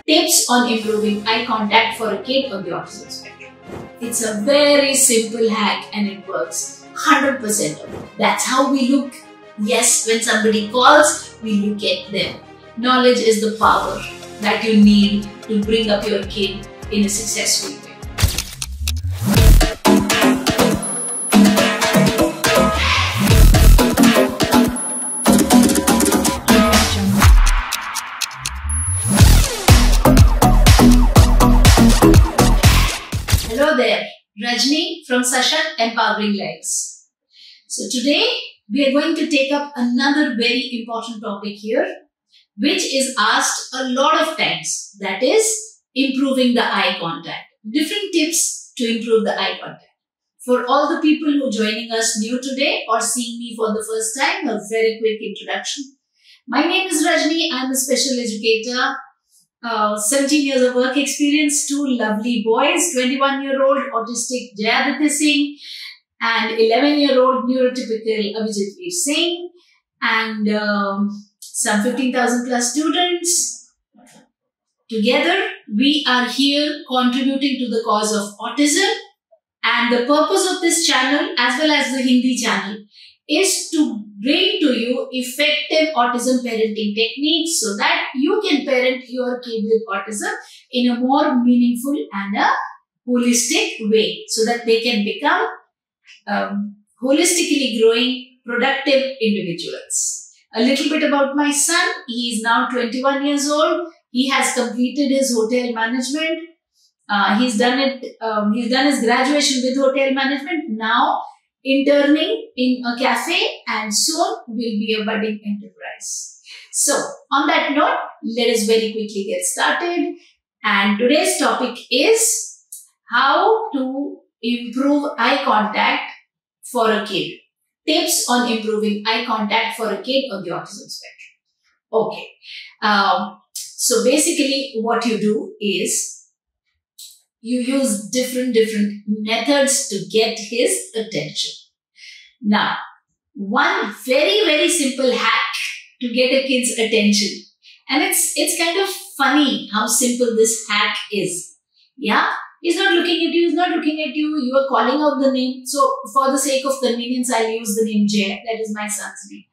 Tips on improving eye contact for a kid on the autism spectrum. It's a very simple hack and it works 100% of it. That's how we look. Yes, when somebody calls, we look at them. Knowledge is the power that you need to bring up your kid in a successful way. Hello there, Rajni from Sashant Empowering Lives. So today we are going to take up another very important topic here, which is asked a lot of times, that is improving the eye contact. Different tips to improve the eye contact. For all the people who are joining us new today or seeing me for the first time, a very quick introduction. My name is Rajni. I'm a special educator. 17 years of work experience, 2 lovely boys, 21-year-old autistic Jayaditya Singh and 11-year-old neurotypical Avijit Veer Singh, and some 15,000 plus students. Together, we are here contributing to the cause of autism, and the purpose of this channel as well as the Hindi channel is to bring to you effective autism parenting techniques so that you can parent your kid with autism in a more meaningful and a holistic way so that they can become holistically growing, productive individuals. A little bit about my son. He is now 21 years old. He has completed his hotel management. He's done his graduation with hotel management. Now interning in a cafe and soon will be a budding enterprise. So on that note, let us very quickly get started. And today's topic is how to improve eye contact for a kid. Tips on improving eye contact for a kid on the autism spectrum. Okay. So basically what you do is you use different methods to get his attention. Now, one very simple hack to get a kid's attention, and it's kind of funny how simple this hack is. Yeah, he's not looking at you, you are calling out the name. So for the sake of convenience, I'll use the name Jay. That is my son's name.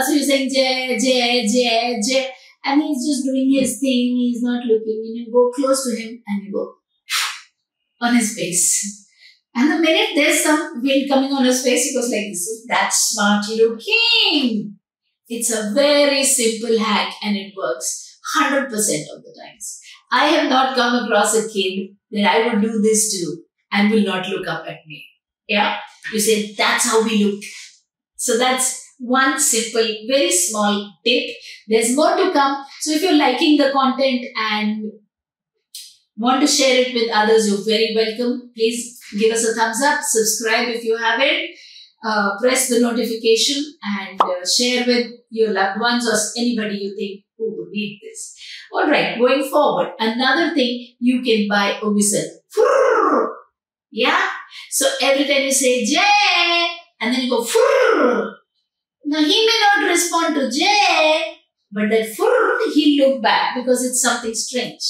So you're saying Jay, and he's just doing his thing. He's not looking, and you go close to him and you go on his face. And the minute there's some wind coming on his face, he goes like this. That's smart looking. It's a very simple hack and it works 100% of the times. I have not come across a kid that I would do this to and will not look up at me. Yeah? You say, that's how we look. So that's one simple, very small tip. There's more to come. So if you're liking the content and want to share it with others, you're very welcome. Please give us a thumbs up, subscribe if you haven't, press the notification and share with your loved ones or anybody you think who would need this. Alright, going forward, another thing, you can buy a whistle. Yeah? So every time you say Jay, and then you go now he may not respond to Jay, but that he'll look back because it's something strange.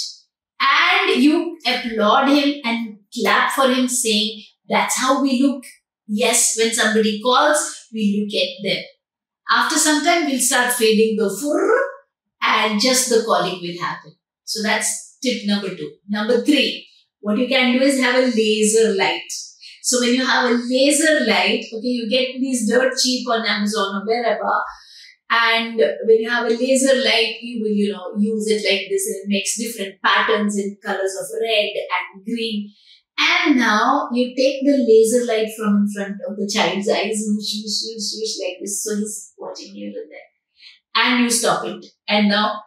And you applaud him and clap for him saying, that's how we look. Yes, when somebody calls, we look at them. After some time, we'll start fading the and just the calling will happen. So that's tip number 2. Number 3, what you can do is have a laser light. So when you have a laser light, okay, you get these dirt cheap on Amazon or wherever. And when you have a laser light, you will, use it like this and it makes different patterns in colors of red and green. And now you take the laser light from in front of the child's eyes, whoosh, like this. So he's watching here and there. And you stop it. And now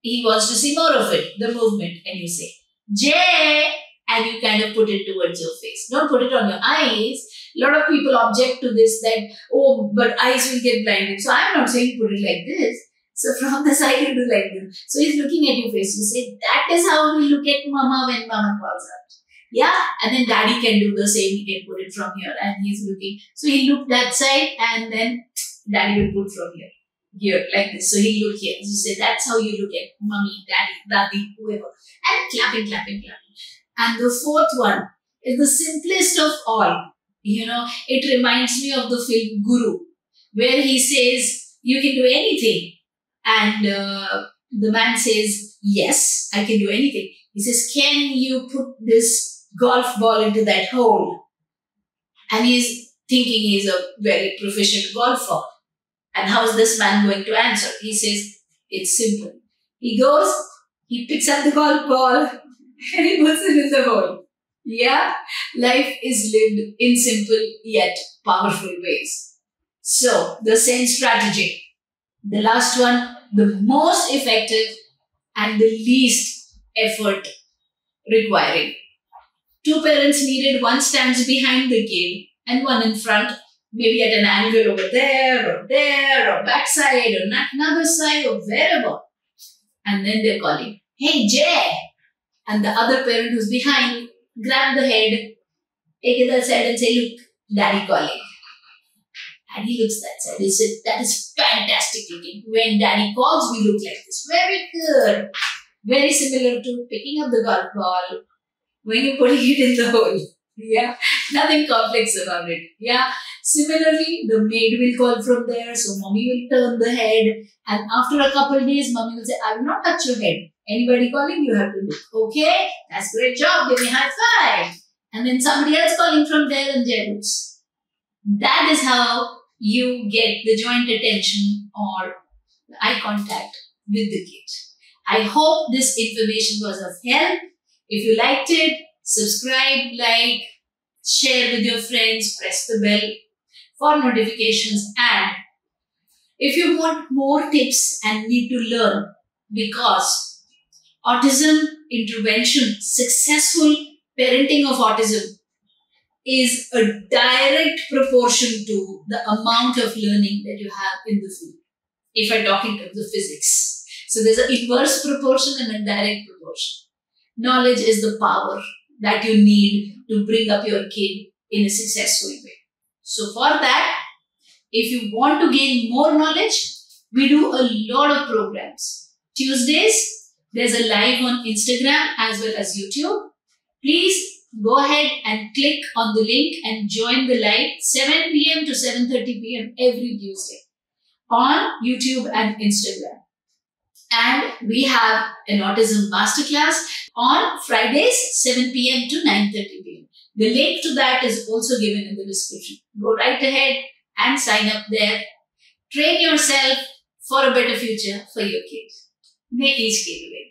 he wants to see more of it, the movement. And you say, Jay! And you kind of put it towards your face. Don't put it on your eyes. A lot of people object to this that, oh, but eyes will get blinded. So I'm not saying put it like this. So from the side you do like this. So he's looking at your face. You say, that is how we look at mama when mama calls out. Yeah. And then daddy can do the same. He can put it from here and he's looking. So he looked that side and then daddy will put from here. here like this. So he'll look here. You say, that's how you look at mommy, daddy, daddy, whoever. And clapping, clapping, clapping. And the fourth one is the simplest of all. You know, it reminds me of the film Guru, where he says, you can do anything. And the man says, yes, I can do anything. He says, can you put this golf ball into that hole? And he's thinking he's a very proficient golfer. And how is this man going to answer? He says, it's simple. He goes, he picks up the golf ball and he puts it in the hole. Yeah, life is lived in simple yet powerful ways. So, the Zen strategy. The last one, the most effective and the least effort requiring. Two parents needed, one stands behind the kid and one in front, maybe at an angle over there, or backside, or another side, or wherever. And then they're calling, hey Jay! And the other parent who's behind, grab the head, take it that side and say, look, daddy calling. And he looks that side. He said, that is fantastic looking. When daddy calls, we look like this. Very good. Very similar to picking up the golf ball when you're putting it in the hole. Yeah. Nothing complex about it. Yeah. Similarly, the maid will call from there. So mommy will turn the head. And after a couple of days, mommy will say, I will not touch your head. Anybody calling, you have to look. Okay. That's great job. Give me a high five. And then somebody else calling from there and Jay looks. That is how you get the joint attention or eye contact with the kid. I hope this information was of help. If you liked it, subscribe, like, share with your friends, press the bell for notifications. And if you want more tips and need to learn, because autism intervention, successful parenting of autism is a direct proportion to the amount of learning that you have in the field, if I talk in terms of physics. So there's an inverse proportion and a direct proportion. Knowledge is the power that you need to bring up your kid in a successful way. So for that, if you want to gain more knowledge, we do a lot of programs. Tuesdays, there's a live on Instagram as well as YouTube. Please go ahead and click on the link and join the live 7 p.m. to 7:30 p.m. every Tuesday on YouTube and Instagram. And we have an autism masterclass on Fridays 7 p.m. to 9:30 p.m. The link to that is also given in the description. Go right ahead and sign up there. Train yourself for a better future for your kids. Make each kid win.